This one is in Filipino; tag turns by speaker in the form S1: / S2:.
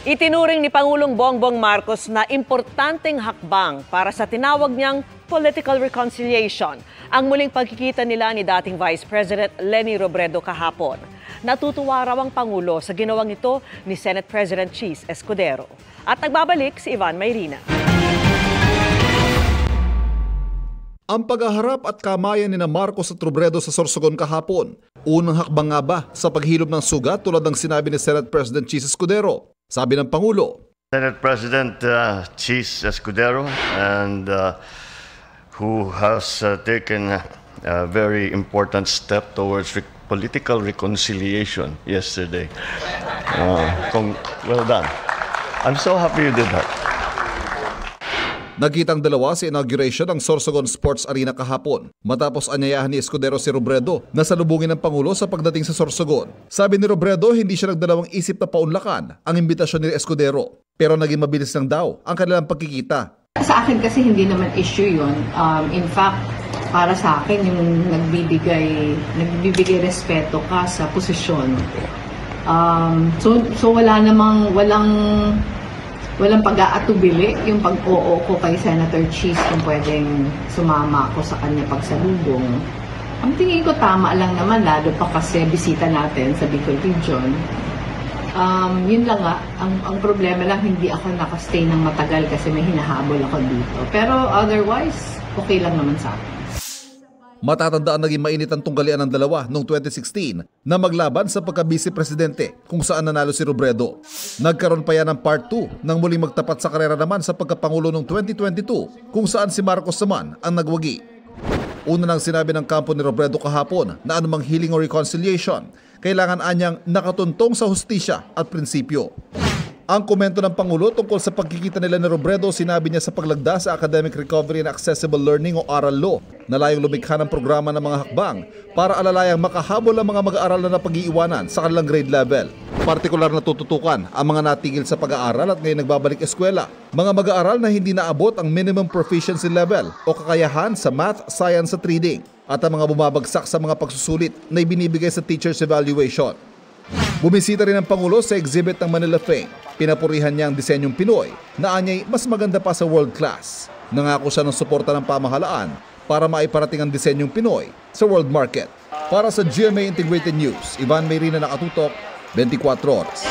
S1: Itinuring ni Pangulong Bongbong Marcos na importanteng hakbang para sa tinawag niyang political reconciliation ang muling pagkikita nila ni dating Vice President Leni Robredo kahapon. Natutuwa raw ang Pangulo sa ginawang ito ni Senate President Chis Escudero. At nagbabalik si Ivan Mayrina.
S2: Ang paghaharap at kamayan ni Marcos at Robredo sa Sorsogon kahapon, unang hakbang nga ba sa paghilom ng sugat tulad ng sinabi ni Senate President Chis Escudero? Sabi ng Pangulo,
S3: Senate President Chis Escudero and who has taken a very important step towards political reconciliation yesterday. Well done. I'm so happy you did that.
S2: Nagkitang dalawa sa inauguration ng Sorsogon Sports Arena kahapon matapos anyayahan ni Escudero si Robredo na salubungin ng Pangulo sa pagdating sa Sorsogon. Sabi ni Robredo hindi siya nagdalawang isip na paunlakan ang imbitasyon ni Escudero pero naging mabilis lang daw ang kanilang pagkikita. Sa
S4: akin kasi hindi naman issue yun. In fact, para sa akin yung nagbibigay respeto ka sa posisyon. So walang pag-aatubili yung pag-oo ko kay Senator Chis kung pwedeng sumama ako sa kanya pagsalubong. Ang tingin ko tama lang naman, lalo pa kasi bisita natin sa Bicol Region. Yun lang nga, ang problema lang hindi ako nakastay ng matagal kasi may hinahabol ako dito. Pero otherwise, okay lang naman sa akin.
S2: Matatandaan naging mainit ang tunggalian ng dalawa noong 2016 na maglaban sa pagka-vice-presidente kung saan nanalo si Robredo. Nagkaroon pa yan ng part 2 nang muling magtapat sa karera naman sa pagkapangulo noong 2022 kung saan si Marcos naman ang nagwagi. Una nang sinabi ng kampo ni Robredo kahapon na anumang healing o reconciliation, kailangan anyang nakatuntong sa hustisya at prinsipyo. Ang komento ng Pangulo tungkol sa pagkikita nila ni Robredo sinabi niya sa paglagda sa Academic Recovery and Accessible Learning o ARAL Law na layong lumikha ng programa ng mga hakbang para alalayang makahabol ang mga mag-aaral na napag-iiwanan sa kanilang grade level. Partikular na tututukan ang mga natigil sa pag-aaral at ngayon nagbabalik eskwela, mga mag-aaral na hindi naabot ang minimum proficiency level o kakayahan sa math, science at reading at ang mga bumabagsak sa mga pagsusulit na ibinibigay sa teacher's evaluation. Bumisita rin ang Pangulo sa exhibit ng Manila Fame. Pinapurihan niya ang disenyong Pinoy na anyay mas maganda pa sa world class. Nangako siya ng suporta ng pamahalaan para maiparating ang disenyong Pinoy sa world market. Para sa GMA Integrated News, Ivan Mayrina, nakatutok, 24 Oras.